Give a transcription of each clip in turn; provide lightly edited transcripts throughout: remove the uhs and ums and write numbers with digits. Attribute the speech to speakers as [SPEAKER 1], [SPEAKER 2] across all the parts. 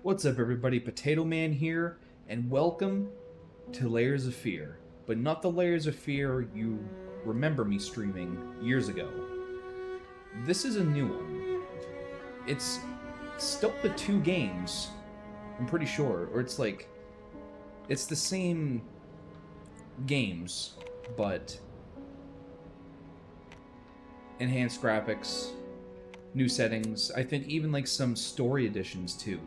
[SPEAKER 1] What's up, everybody? Potato Man here, and welcome to Layers of Fear. But not the Layers of Fear you remember me streaming years ago. This is a new one. It's still the two games, I'm pretty sure. Or it's the same games, but enhanced graphics, new settings, I think even like some story additions too.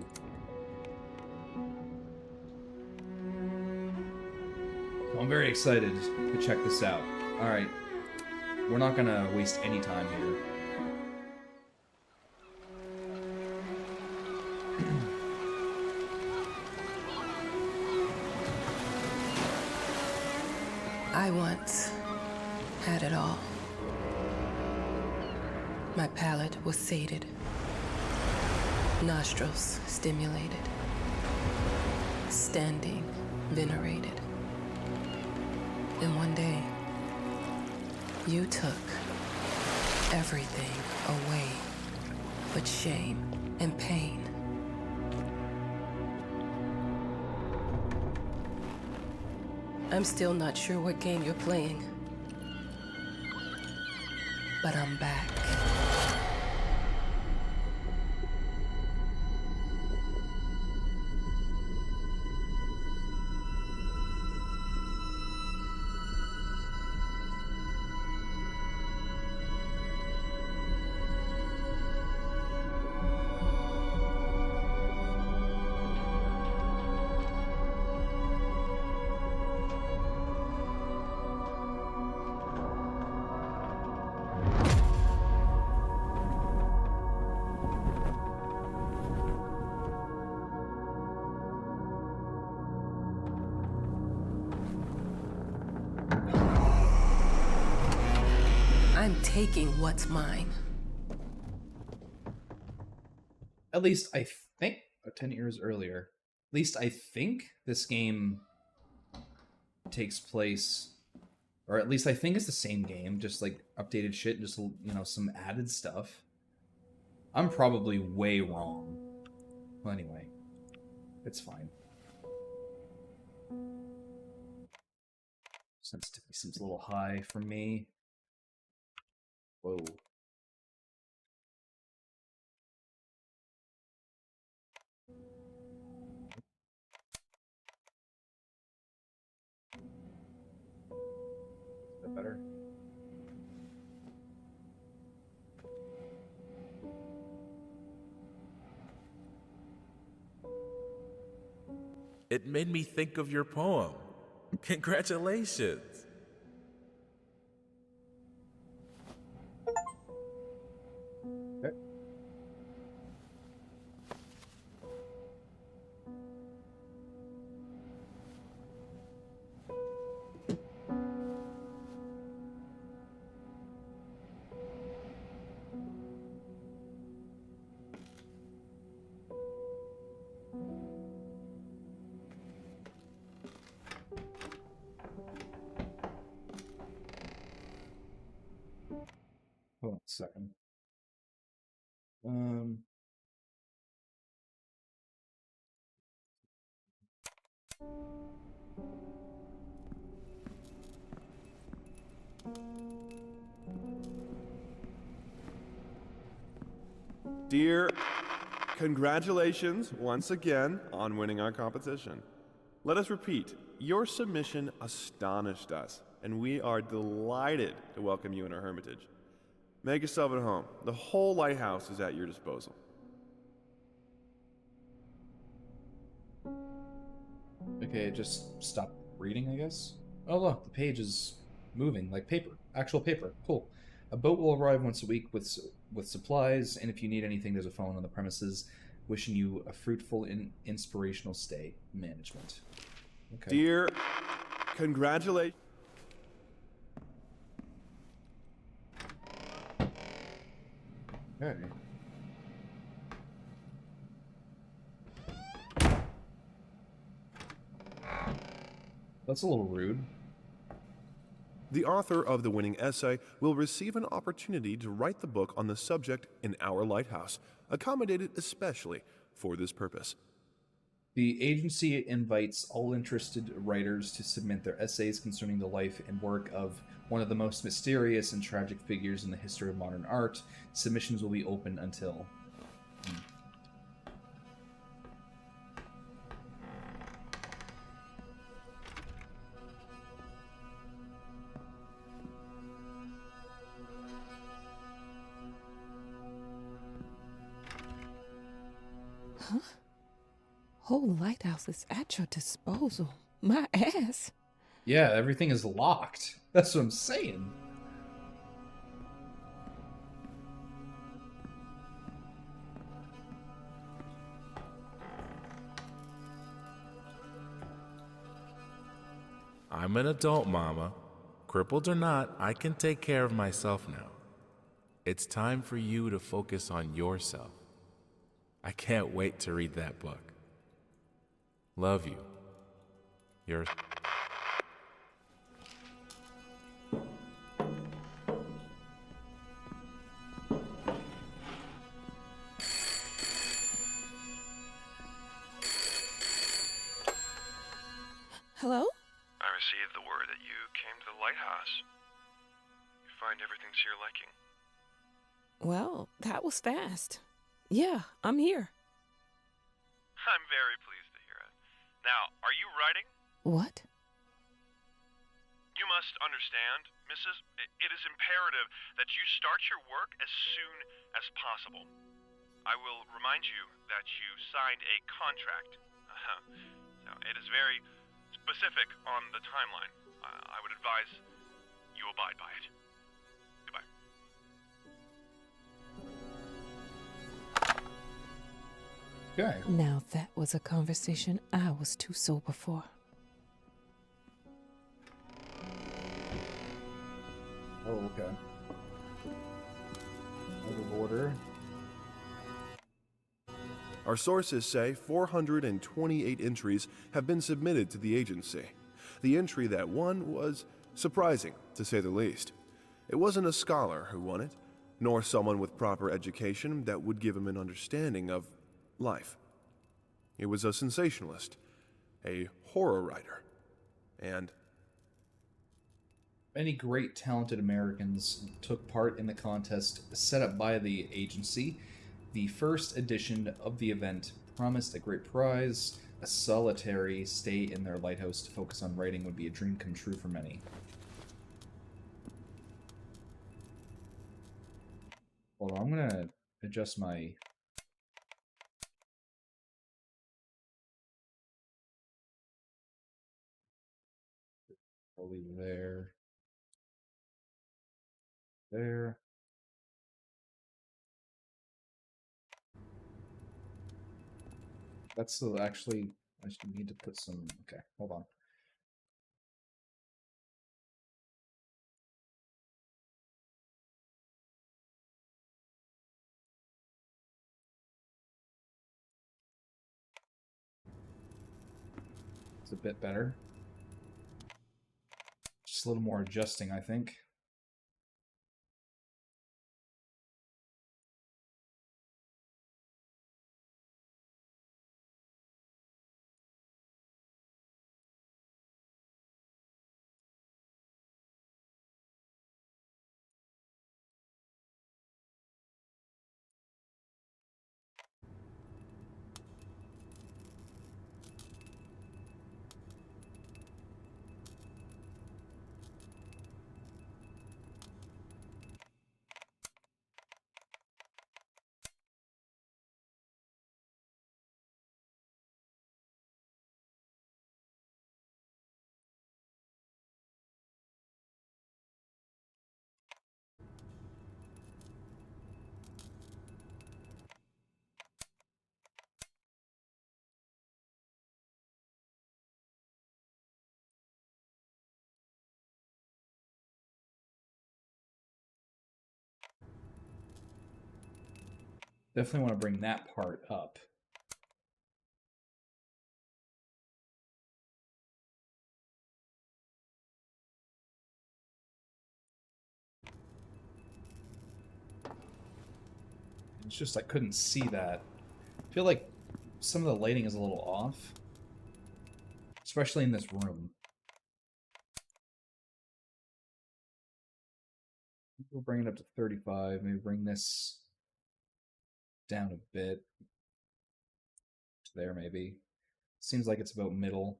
[SPEAKER 1] I'm very excited to check this out. Alright, we're not gonna waste any time here.
[SPEAKER 2] I once had it all. My palate was sated, nostrils stimulated, standing venerated. And one day, you took everything away but shame and pain. I'm still not sure what game you're playing, but I'm back. I'm taking what's mine.
[SPEAKER 1] At least I think, 10 years earlier, at least I think this game takes place, or at least I think it's the same game, just like updated shit, just, some added stuff. I'm probably way wrong. Well, anyway, it's fine. Sensitivity seems a little high for me. Whoa. Is that better?
[SPEAKER 3] It made me think of your poem. Congratulations.
[SPEAKER 1] Okay. Hold on a second.
[SPEAKER 4] Dear, congratulations once again on winning our competition. Let us repeat, your submission astonished us, and we are delighted to welcome you in our hermitage. Make yourself at home. The whole lighthouse is at your disposal.
[SPEAKER 1] Okay, just stop reading, I guess. Oh, look, the page is moving like paper, actual paper. Cool. A boat will arrive once a week with supplies, and if you need anything, there's a phone on the premises. Wishing you a fruitful and inspirational stay. Management. Okay.
[SPEAKER 4] Dear, congratulations.
[SPEAKER 1] Okay. That's a little rude.
[SPEAKER 4] The author of the winning essay will receive an opportunity to write the book on the subject in our lighthouse, accommodated especially for this purpose.
[SPEAKER 1] The agency invites all interested writers to submit their essays concerning the life and work of one of the most mysterious and tragic figures in the history of modern art. Submissions will be open until.
[SPEAKER 5] Whole lighthouse is at your disposal. My ass.
[SPEAKER 1] Yeah, everything is locked. That's what I'm saying.
[SPEAKER 3] I'm an adult, Mama. Crippled or not, I can take care of myself now. It's time for you to focus on yourself. I can't wait to read that book. Love you. Your
[SPEAKER 5] Hello?
[SPEAKER 6] I received the word that you came to the lighthouse. You find everything to your liking.
[SPEAKER 5] Well, that was fast. Yeah, I'm here.
[SPEAKER 6] I'm very pleased to hear it. Now, are you writing?
[SPEAKER 5] What?
[SPEAKER 6] You must understand, Mrs. It is imperative that you start your work as soon as possible. I will remind you that you signed a contract. So it is very specific on the timeline. I would advise you abide by it. Goodbye.
[SPEAKER 1] Okay.
[SPEAKER 5] Now that was a conversation I was too sober for.
[SPEAKER 1] Oh, okay. Out of order.
[SPEAKER 4] Our sources say 428 entries have been submitted to the agency. The entry that won was surprising, to say the least. It wasn't a scholar who won it, nor someone with proper education that would give him an understanding of life. It was a sensationalist, a horror writer, and
[SPEAKER 1] Many great talented Americans took part in the contest set up by the agency. The first edition of the event promised a great prize. A solitary stay in their lighthouse to focus on writing would be a dream come true for many. Hold on, I'm gonna adjust my... I'll leave there. There. That's the actually... I should need to put some... Okay, hold on. It's a bit better. Just a little more adjusting, I think. Definitely want to bring that part up. It's just I couldn't see that. I feel like some of the lighting is a little off, especially in this room. We'll bring it up to 35. Maybe bring this down a bit. To there, maybe. Seems like it's about middle.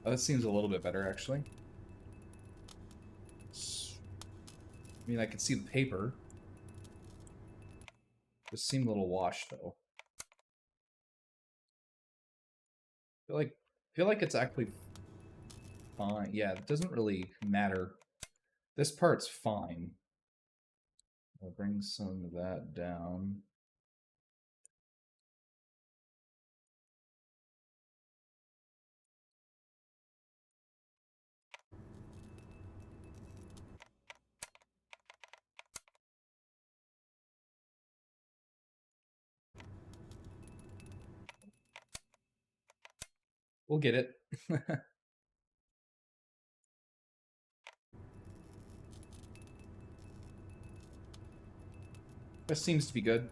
[SPEAKER 1] Oh, that seems a little bit better, actually. I mean, I can see the paper. This seemed a little washed, though. I feel like it's actually fine. Yeah, it doesn't really matter. This part's fine. I'll bring some of that down. We'll get it. This seems to be good.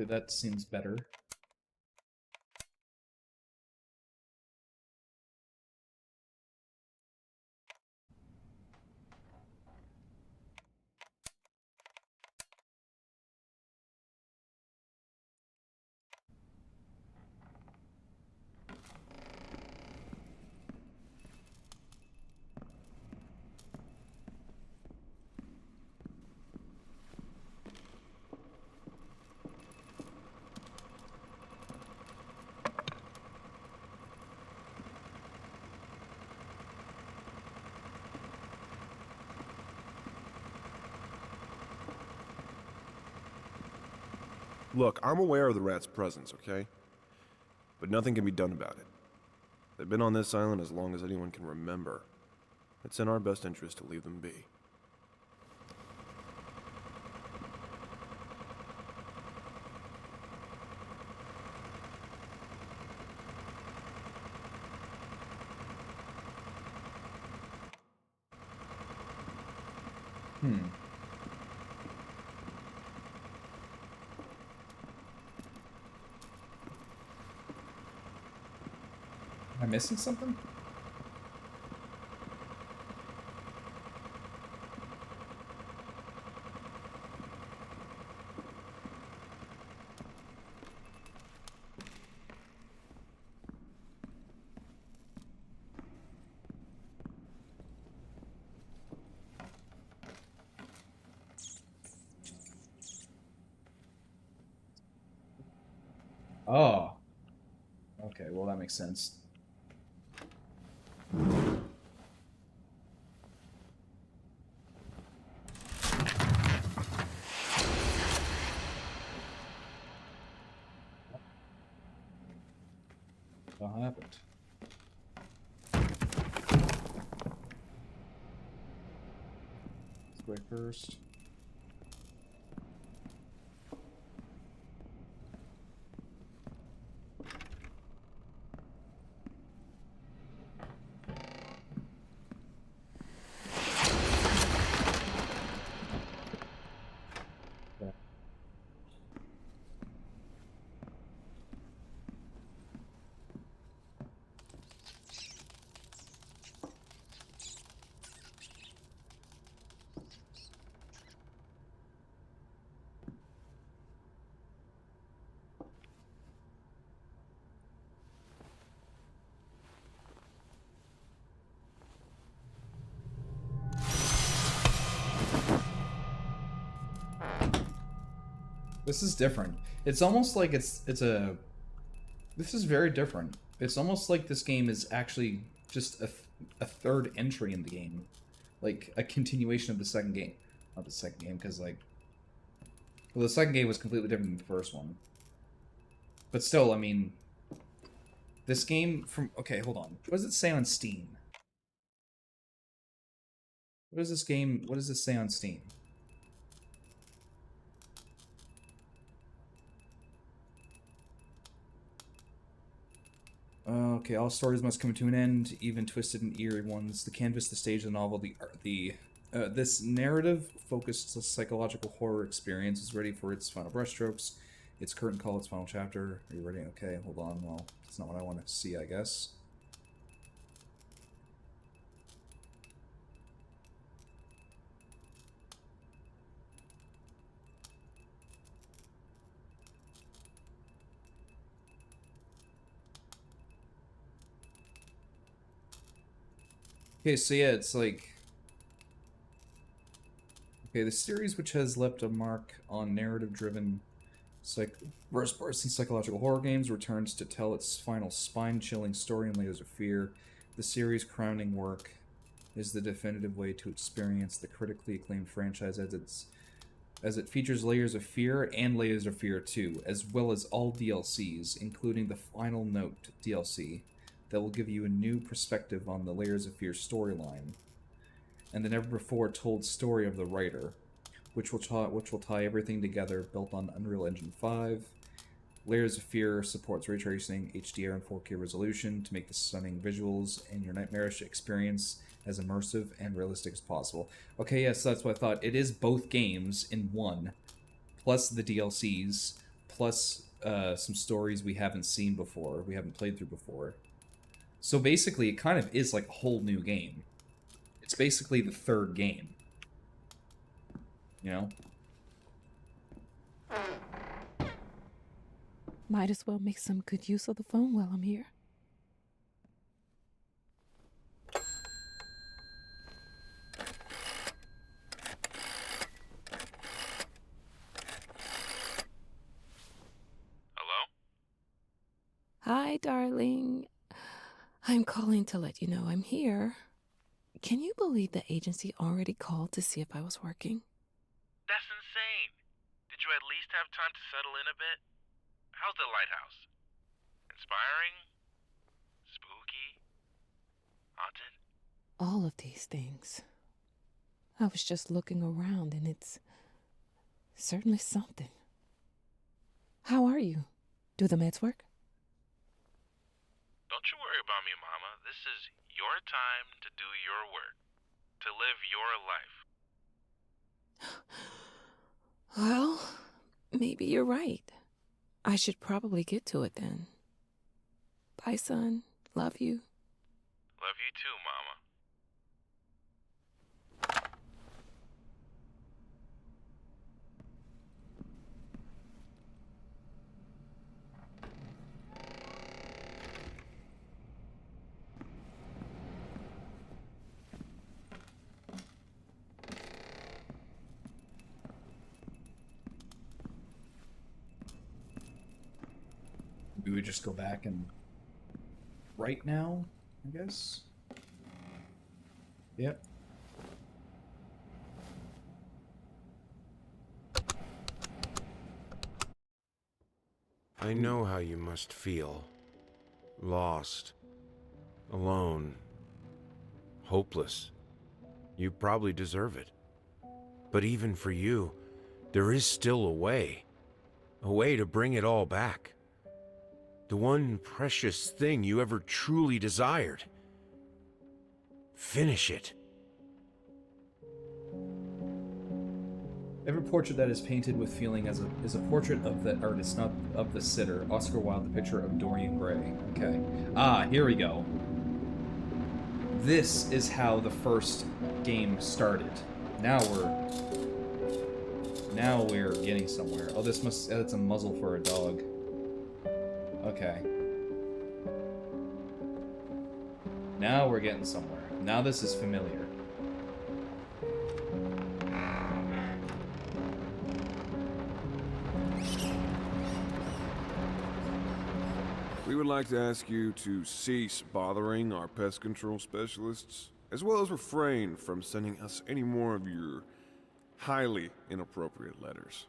[SPEAKER 1] That seems better.
[SPEAKER 4] Look, I'm aware of the rat's presence, okay? But nothing can be done about it. They've been on this island as long as anyone can remember. It's in our best interest to leave them be.
[SPEAKER 1] Hmm. Am I missing something? Oh. Okay, well that makes sense. What happened? This way first. Yeah. This is different. It's almost like it's a... This is very different. It's almost like this game is actually just a third entry in the game. Like, a continuation of the second game. Not the second game, because, like... Well, the second game was completely different than the first one. But still, I mean... This game from... Okay, hold on. What does it say on Steam? What does this game... What does this say on Steam? Okay, all stories must come to an end, even twisted and eerie ones. The canvas, the stage, the novel, this narrative-focused psychological horror experience is ready for its final brushstrokes. Its curtain call, its final chapter. Are you ready? Okay, hold on. Well, that's not what I want to see, I guess. Okay, so yeah, it's like... Okay, the series which has left a mark on narrative-driven first-person psychological horror games returns to tell its final spine-chilling story in Layers of Fear. The series' crowning work is the definitive way to experience the critically acclaimed franchise as it features Layers of Fear and Layers of Fear 2, as well as all DLCs, including the Final Note DLC, that will give you a new perspective on the Layers of Fear storyline, and the never-before-told story of the writer, which will tie everything together, built on Unreal Engine 5. Layers of Fear supports ray tracing, HDR, and 4K resolution to make the stunning visuals and your nightmarish experience as immersive and realistic as possible. Okay, yes, that's what I thought. It is both games in one, plus the DLCs, plus some stories we haven't seen before, we haven't played through before. So basically, it kind of is like a whole new game. It's basically the third game. You know?
[SPEAKER 5] Might as well make some good use of the phone while I'm here.
[SPEAKER 6] Hello?
[SPEAKER 5] Hi, darling. I'm calling to let you know I'm here. Can you believe the agency already called to see if I was working?
[SPEAKER 6] That's insane. Did you at least have time to settle in a bit? How's the lighthouse? Inspiring? Spooky? Haunted?
[SPEAKER 5] All of these things. I was just looking around and it's certainly something. How are you? Do the meds work?
[SPEAKER 6] Don't you worry about me, Mama. This is your time to do your work. To live your life.
[SPEAKER 5] Well, maybe you're right. I should probably get to it then. Bye, son. Love you.
[SPEAKER 6] Love you too, Mama.
[SPEAKER 1] We would just go back and... Right now, I guess? Yep.
[SPEAKER 7] I know how you must feel. Lost. Alone. Hopeless. You probably deserve it. But even for you, there is still a way. A way to bring it all back. The one precious thing you ever truly desired. Finish it.
[SPEAKER 1] Every portrait that is painted with feeling is a portrait of the artist, not of the sitter. Oscar Wilde, the picture of Dorian Gray. Okay. Ah, here we go. This is how the first game started. Now we're getting somewhere. Oh, that's a muzzle for a dog. Okay. Now we're getting somewhere. Now this is familiar.
[SPEAKER 4] We would like to ask you to cease bothering our pest control specialists, as well as refrain from sending us any more of your highly inappropriate letters.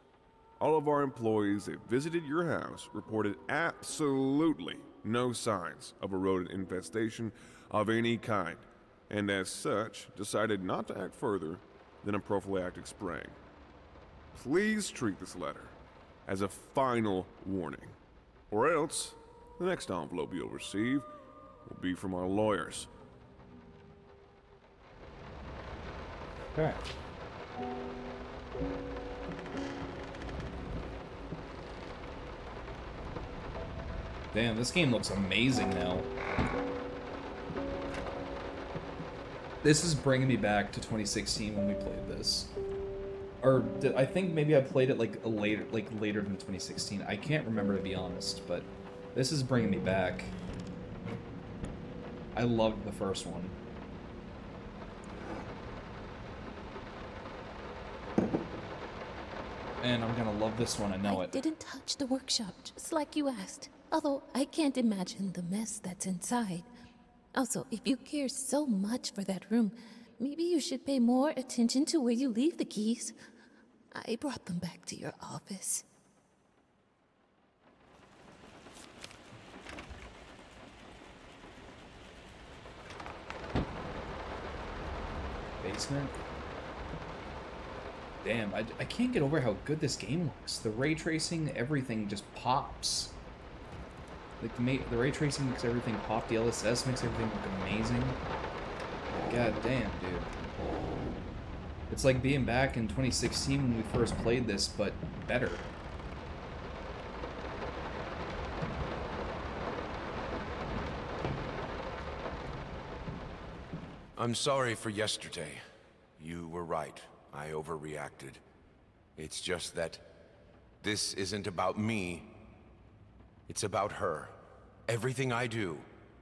[SPEAKER 4] All of our employees that visited your house reported absolutely no signs of a rodent infestation of any kind, and as such, decided not to act further than a prophylactic spraying. Please treat this letter as a final warning, or else the next envelope you'll receive will be from our lawyers.
[SPEAKER 1] Okay. Damn, this game looks amazing now. This is bringing me back to 2016 when we played this. Or I think maybe I played it later than 2016. I can't remember, to be honest, but this is bringing me back. I loved the first one. And I'm gonna love this one, I know
[SPEAKER 8] I
[SPEAKER 1] it.
[SPEAKER 8] didn't touch the workshop, just like you asked. Although I can't imagine the mess that's inside. Also, if you care so much for that room, maybe you should pay more attention to where you leave the keys. I brought them back to your office.
[SPEAKER 1] Basement. Damn, I can't get over how good this game looks. The ray tracing, everything just pops. Like, the ray tracing makes everything pop, the LSS makes everything look amazing. God damn, dude. It's like being back in 2016 when we first played this, but better.
[SPEAKER 7] I'm sorry for yesterday. You were right. I overreacted. It's just that this isn't about me. It's about her. Everything I do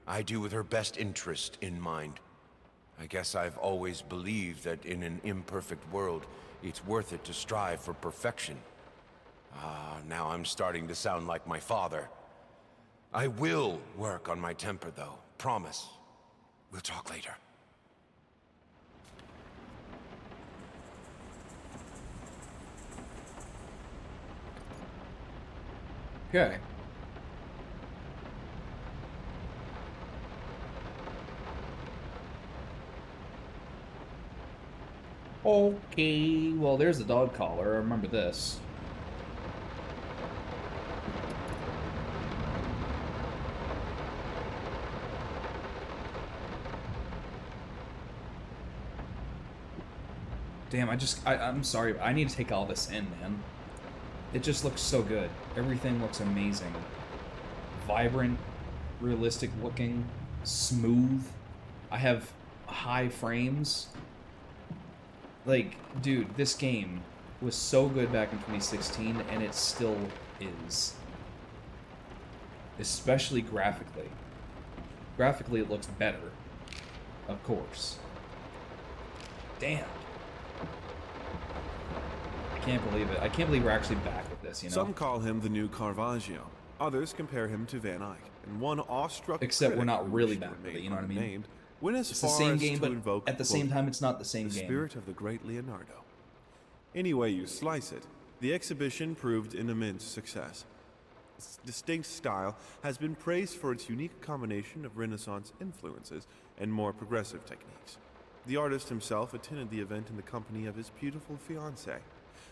[SPEAKER 7] with her best interest in mind. I guess I've always believed that in an imperfect world, it's worth it to strive for perfection. Now I'm starting to sound like my father. I will work on my temper, though. Promise. We'll talk later.
[SPEAKER 1] Okay. Okay, well, there's the dog collar. I remember this. Damn, I'm sorry, but I need to take all this in, man. It just looks so good. Everything looks amazing. Vibrant, realistic looking, smooth. I have high frames. Like, dude, this game was so good back in 2016, and it still is. Especially graphically. Graphically, it looks better. Of course. Damn. I can't believe it. I can't believe we're actually back with this, you know?
[SPEAKER 4] Some call him the new Caravaggio. Others compare him to Van Eyck. And one awestruck
[SPEAKER 1] Except we're
[SPEAKER 4] critic
[SPEAKER 1] not
[SPEAKER 4] who
[SPEAKER 1] really
[SPEAKER 4] wished to
[SPEAKER 1] back with it,
[SPEAKER 4] remain
[SPEAKER 1] you know what I mean?
[SPEAKER 4] unnamed went as
[SPEAKER 1] It's the
[SPEAKER 4] far
[SPEAKER 1] same
[SPEAKER 4] as
[SPEAKER 1] game,
[SPEAKER 4] to
[SPEAKER 1] but
[SPEAKER 4] invoke,
[SPEAKER 1] at the
[SPEAKER 4] quote,
[SPEAKER 1] same time, it's not the same
[SPEAKER 4] the
[SPEAKER 1] game.
[SPEAKER 4] spirit of the great Leonardo. Any way you slice it, the exhibition proved an immense success. Its distinct style has been praised for its unique combination of Renaissance influences and more progressive techniques. The artist himself attended the event in the company of his beautiful fiancée,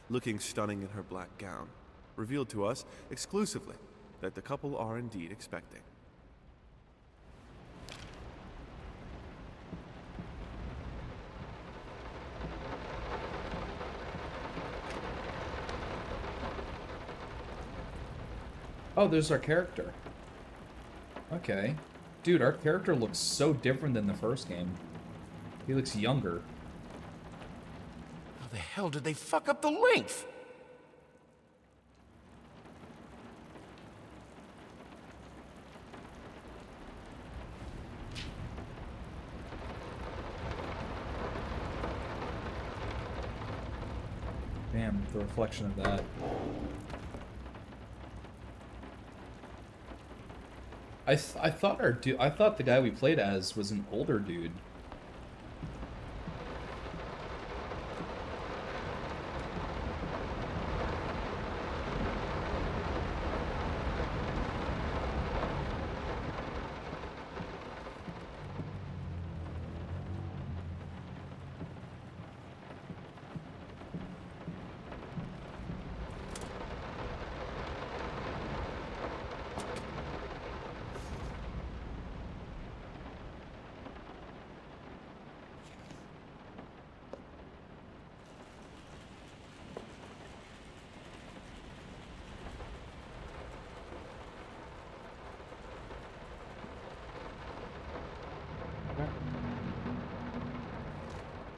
[SPEAKER 4] looking stunning in her black gown, revealed to us exclusively that the couple are indeed expecting.
[SPEAKER 1] Oh, there's our character. Okay. Dude, our character looks so different than the first game. He looks younger.
[SPEAKER 7] How the hell did they fuck up the length?
[SPEAKER 1] Damn, the reflection of that. I thought I thought the guy we played as was an older dude.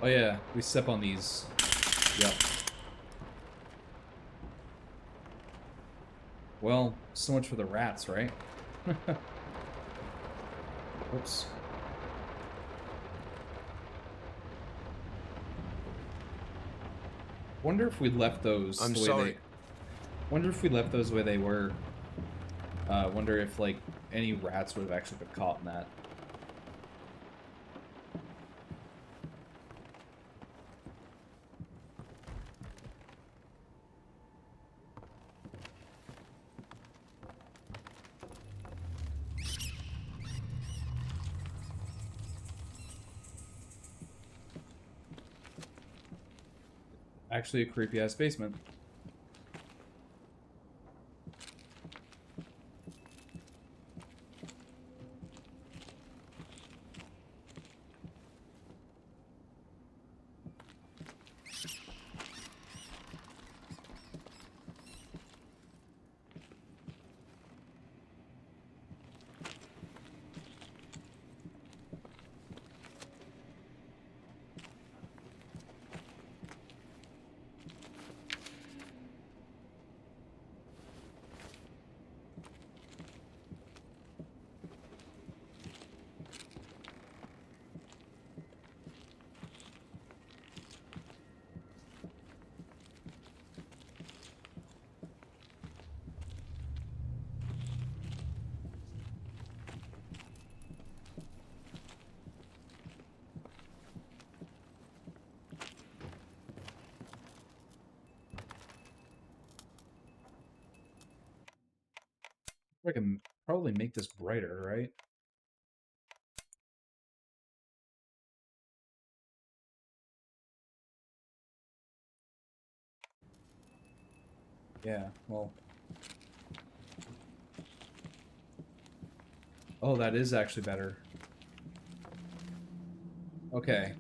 [SPEAKER 1] Oh yeah, we step on these. Yep. Well, so much for the rats, right? Oops. Wonder if we left those
[SPEAKER 7] I'm
[SPEAKER 1] the way
[SPEAKER 7] sorry.
[SPEAKER 1] they... Wonder if we left those the way they were. Wonder if, like, any rats would have actually been caught in that. Actually a creepy-ass basement. I can probably make this brighter, right? Yeah, well... Oh, that is actually better. Okay.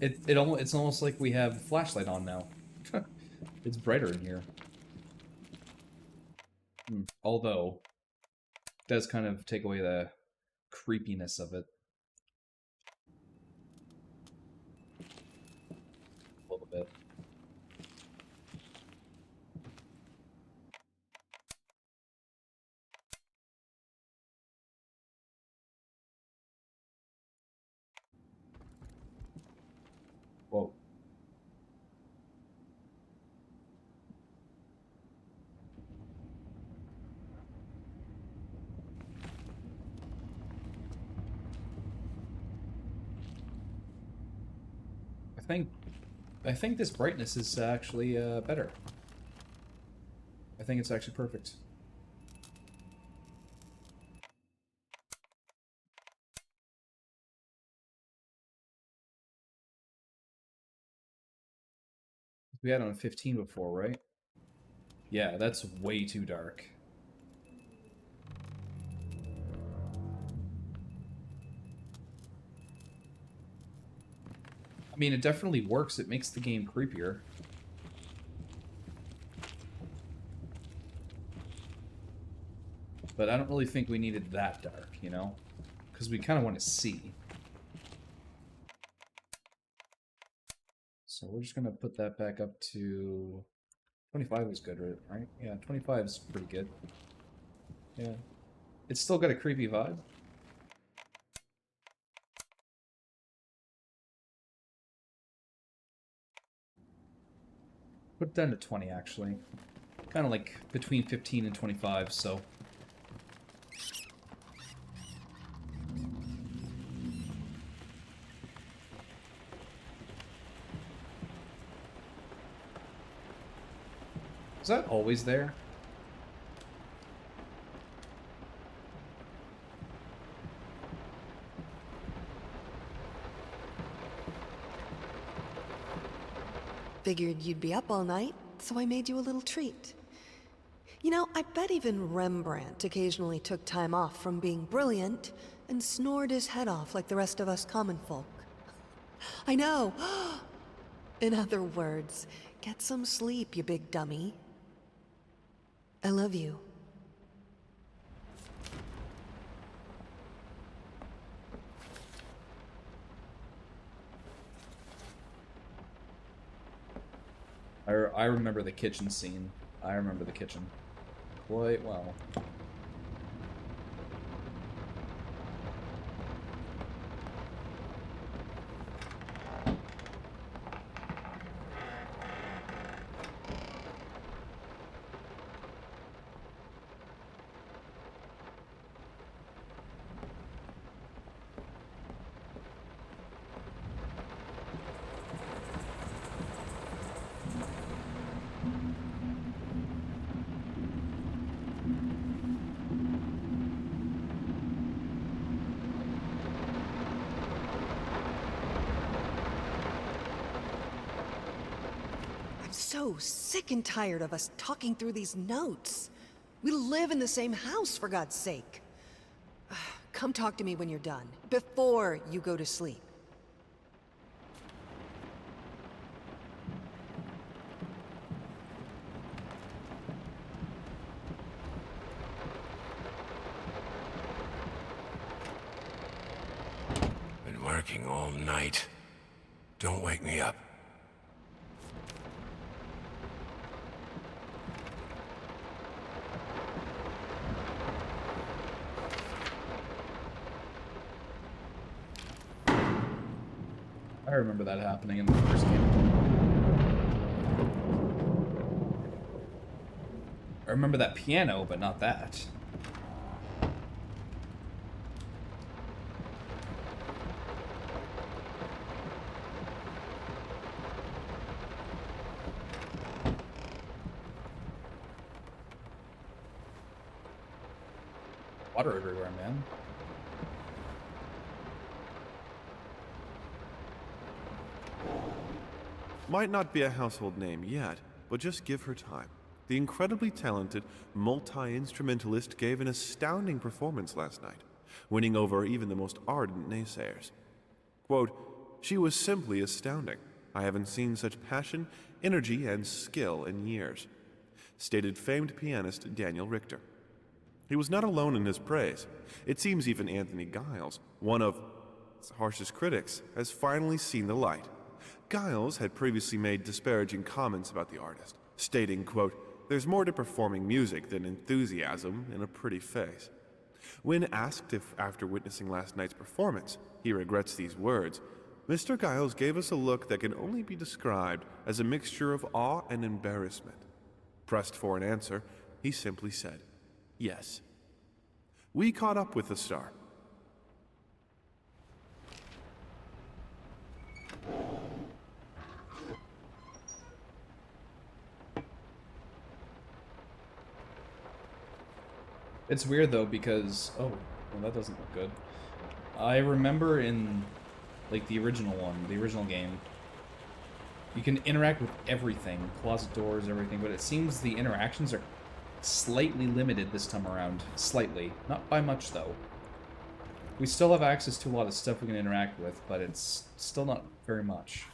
[SPEAKER 1] It's almost like we have the flashlight on now. It's brighter in here. Although, it does kind of take away the creepiness of it a little bit. Whoa. I think I think this brightness is actually better. I think it's actually perfect. We had it on 15 before, right? Yeah, that's way too dark. I mean, it definitely works. It makes the game creepier. But I don't really think we needed that dark, you know? Because we kind of want to see. So we're just going to put that back up to... 25 is good, right? Yeah, 25 is pretty good. Yeah. It's still got a creepy vibe. Put it down to 20, actually. Kind of like between 15 and 25, so... Is that always there?
[SPEAKER 9] Figured you'd be up all night, so I made you a little treat. You know, I bet even Rembrandt occasionally took time off from being brilliant and snored his head off like the rest of us common folk. I know! In other words, get some sleep, you big dummy. I love you.
[SPEAKER 1] I remember the kitchen scene. I remember the kitchen quite well.
[SPEAKER 9] So sick and tired of us talking through these notes. We live in the same house, for God's sake. Come talk to me when you're done, before you go to sleep.
[SPEAKER 7] Been working all night. Don't wake me up.
[SPEAKER 1] I remember that happening in the first game. I remember that piano, but not that. Water everywhere, man.
[SPEAKER 4] Might not be a household name yet, but just give her time. The incredibly talented multi-instrumentalist gave an astounding performance last night, winning over even the most ardent naysayers. Quote, "She was simply astounding. I haven't seen such passion, energy, and skill in years," stated famed pianist Daniel Richter. He was not alone in his praise. It seems even Anthony Giles, one of its harshest critics, has finally seen the light. Giles had previously made disparaging comments about the artist, stating, quote, "There's more to performing music than enthusiasm in a pretty face." When asked if, after witnessing last night's performance, he regrets these words, Mr. Giles gave us a look that can only be described as a mixture of awe and embarrassment. Pressed for an answer, he simply said, "Yes." We caught up with the star.
[SPEAKER 1] It's weird though because well, that doesn't look good. I remember in like the original one, the original game, you can interact with everything, closet doors, everything, but it seems the interactions are slightly limited this time around. Slightly. Not by much though. We still have access to a lot of stuff we can interact with, but it's still not very much.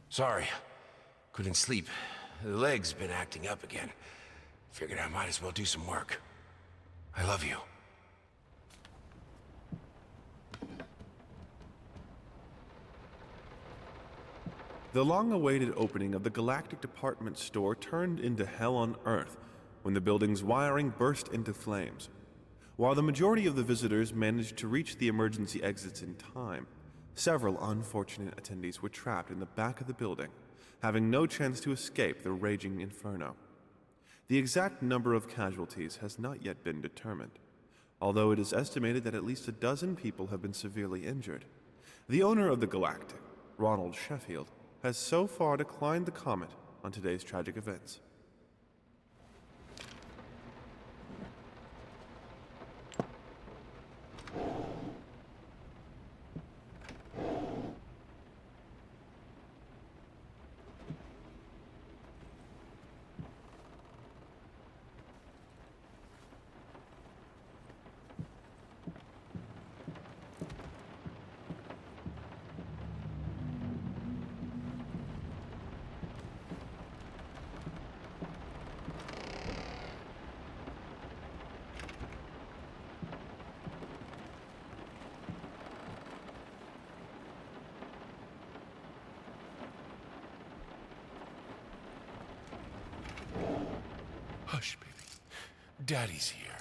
[SPEAKER 7] Sorry. Couldn't sleep. The leg's been acting up again. Figured I might as well do some work. I love you.
[SPEAKER 4] The long-awaited opening of the Galactic Department store turned into hell on Earth when the building's wiring burst into flames. While the majority of the visitors managed to reach the emergency exits in time, several unfortunate attendees were trapped in the back of the building, having no chance to escape the raging inferno. The exact number of casualties has not yet been determined, although it is estimated that at least a dozen people have been severely injured. The owner of the Galactic, Ronald Sheffield, has so far declined the comment on today's tragic events.
[SPEAKER 7] Hush, baby. Daddy's here.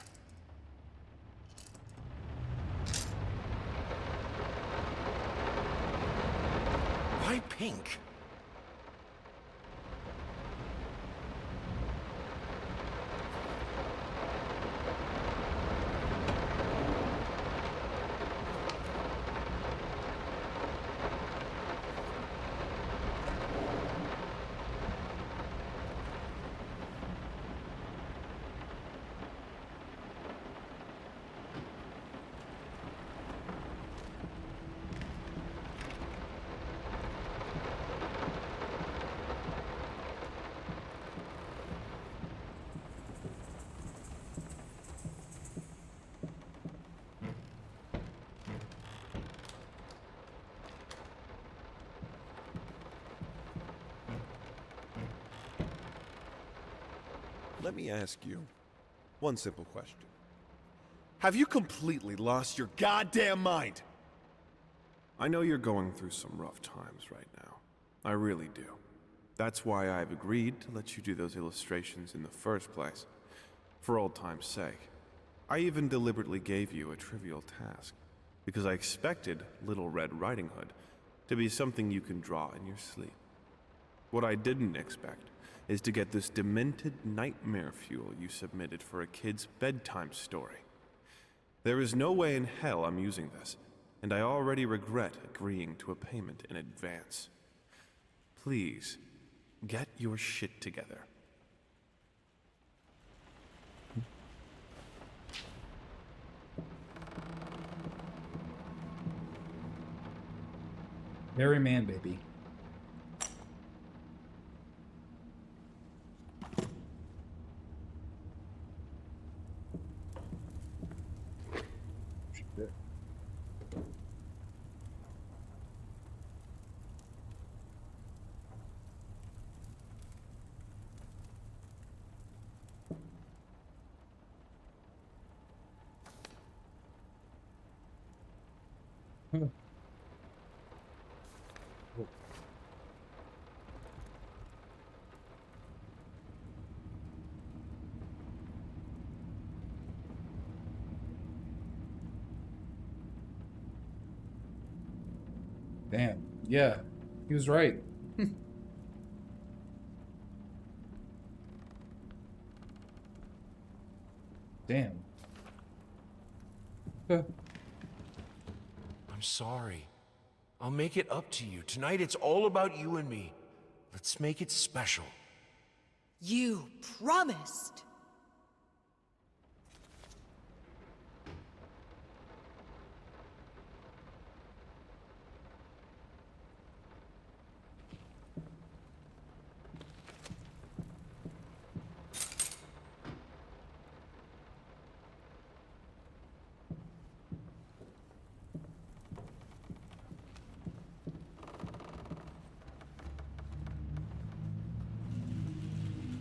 [SPEAKER 7] Why pink?
[SPEAKER 4] Let me ask you one simple question. Have you completely lost your goddamn mind? I know you're going through some rough times right now. I really do. That's why I've agreed to let you do those illustrations in the first place. For old time's sake. I even deliberately gave you a trivial task, because I expected Little Red Riding Hood to be something you can draw in your sleep. What I didn't expect is to get this demented nightmare fuel you submitted for a kid's bedtime story. There is no way in hell I'm using this, and I already regret agreeing to a payment in advance. Please, get your shit together.
[SPEAKER 1] Very man, baby. Damn. Yeah, he was right. Damn.
[SPEAKER 7] I'm sorry. I'll make it up to you. Tonight it's all about you and me. Let's make it special.
[SPEAKER 9] You promised.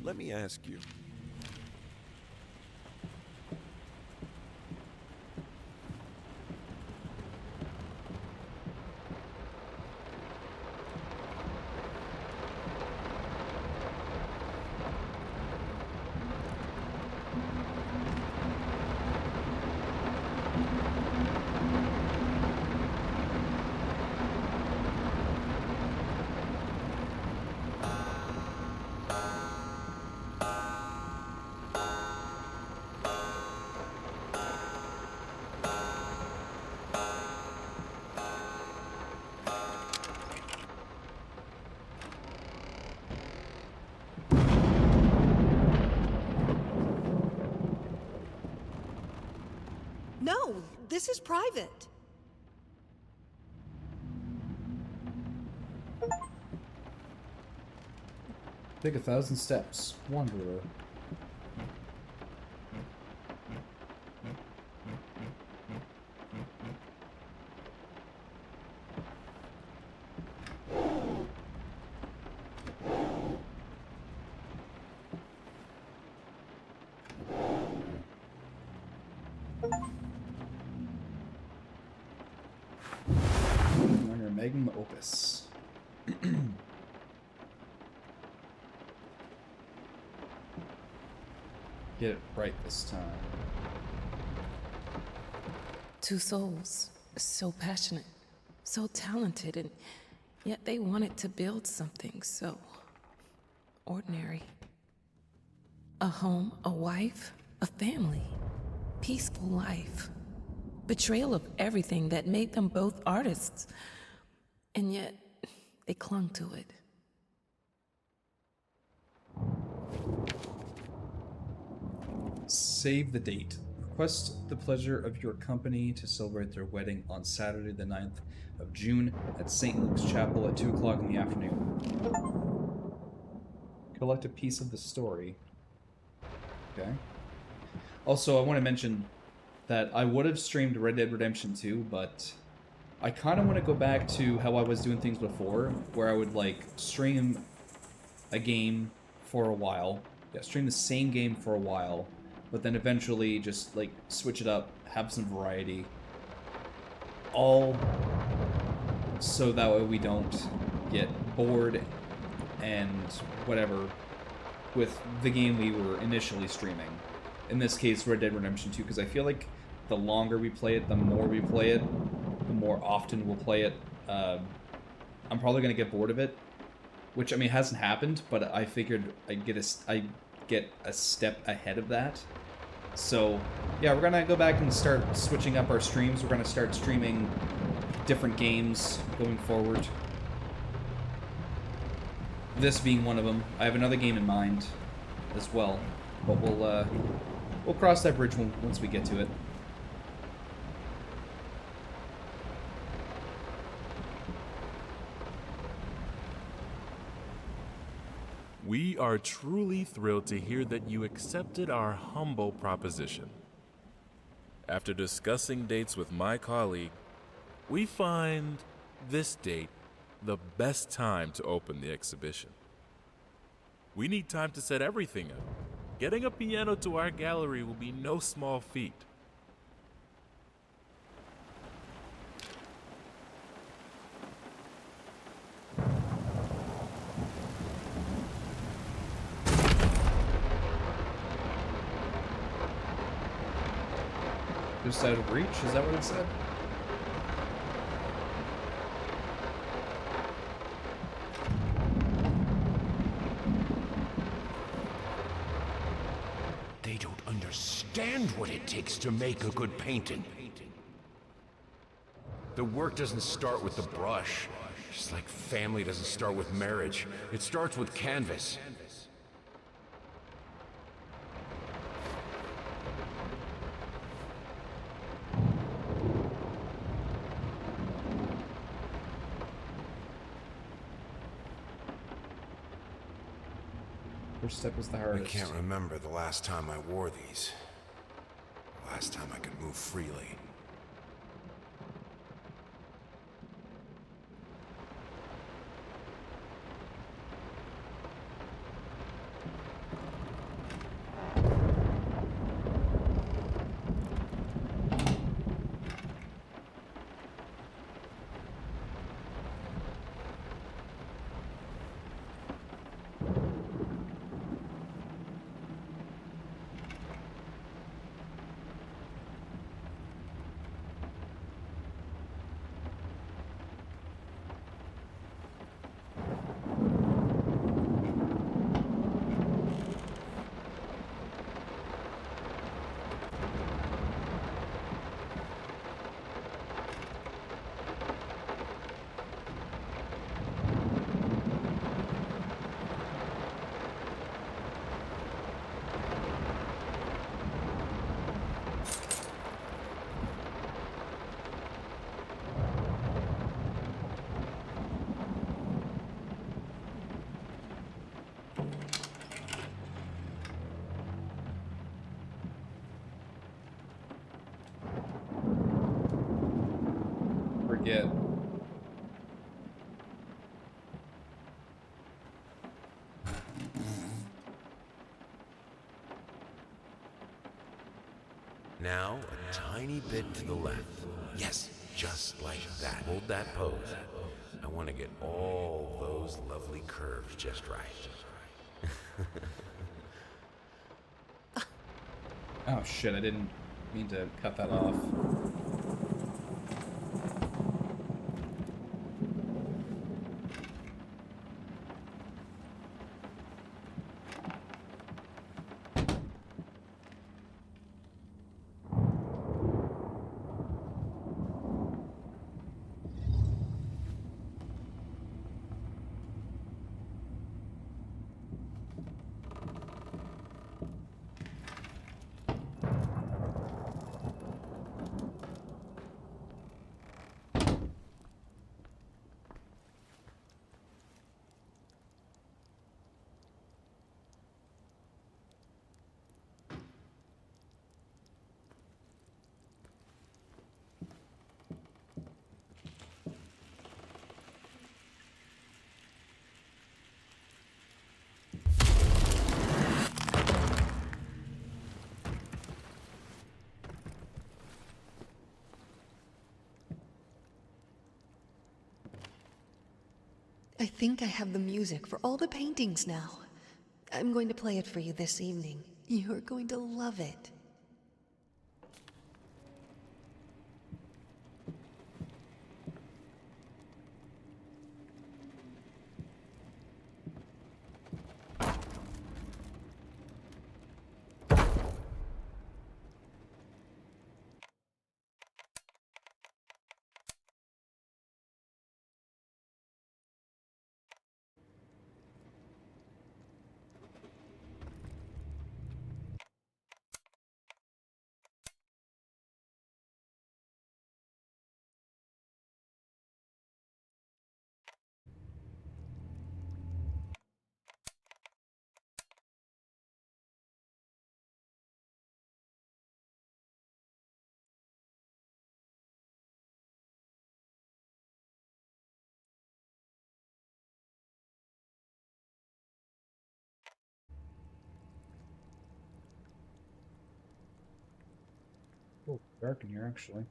[SPEAKER 4] Let me ask you.
[SPEAKER 9] No, this is private.
[SPEAKER 1] Take 1,000 steps, wanderer. On your magnum opus. Get it right this time.
[SPEAKER 2] Two souls, so passionate, so talented, and yet they wanted to build something so ordinary. A home, a wife, a family, peaceful life. Betrayal of everything that made them both artists, and yet they clung to it.
[SPEAKER 1] Save the date. Request the pleasure of your company to celebrate their wedding on Saturday the 9th of June at St. Luke's Chapel at 2 o'clock in the afternoon. Collect a piece of the story. Okay. Also, I want to mention that I would have streamed Red Dead Redemption 2, but I kind of want to go back to how I was doing things before, where I would, like, stream a game for a while. Yeah, stream the same game for a while, but then eventually just, like, switch it up, have some variety. All so that way we don't get bored and whatever with the game we were initially streaming. In this case, Red Dead Redemption 2, because I feel like the longer we play it, the more we play it, the more often we'll play it. I'm probably going to get bored of it, which, I mean, hasn't happened, but I figured I'd get a step ahead of that. So, yeah, we're going to go back and start switching up our streams. We're going to start streaming different games going forward. This being one of them. I have another game in mind as well, but we'll cross that bridge once we get to it.
[SPEAKER 3] We are truly thrilled to hear that you accepted our humble proposition. After discussing dates with my colleague, we find this date the best time to open the exhibition. We need time to set everything up. Getting a piano to our gallery will be no small feat.
[SPEAKER 1] Just out of reach? Is that what it said?
[SPEAKER 10] They don't understand what it takes to make a good painting. The work doesn't start with the brush. Just like family doesn't start with marriage. It starts with canvas.
[SPEAKER 1] Which step was the
[SPEAKER 7] I
[SPEAKER 1] hardest?
[SPEAKER 7] can't remember the last time I wore these. The last time I could move freely.
[SPEAKER 1] forget.
[SPEAKER 7] Now, a tiny bit to the left. Yes, just like that. Hold that pose. I want to get all those lovely curves just right.
[SPEAKER 1] Oh shit, I didn't mean to cut that off.
[SPEAKER 9] I think I have the music for all the paintings now. I'm going to play it for you this evening. You're going to love it.
[SPEAKER 1] Oh, dark in here, actually.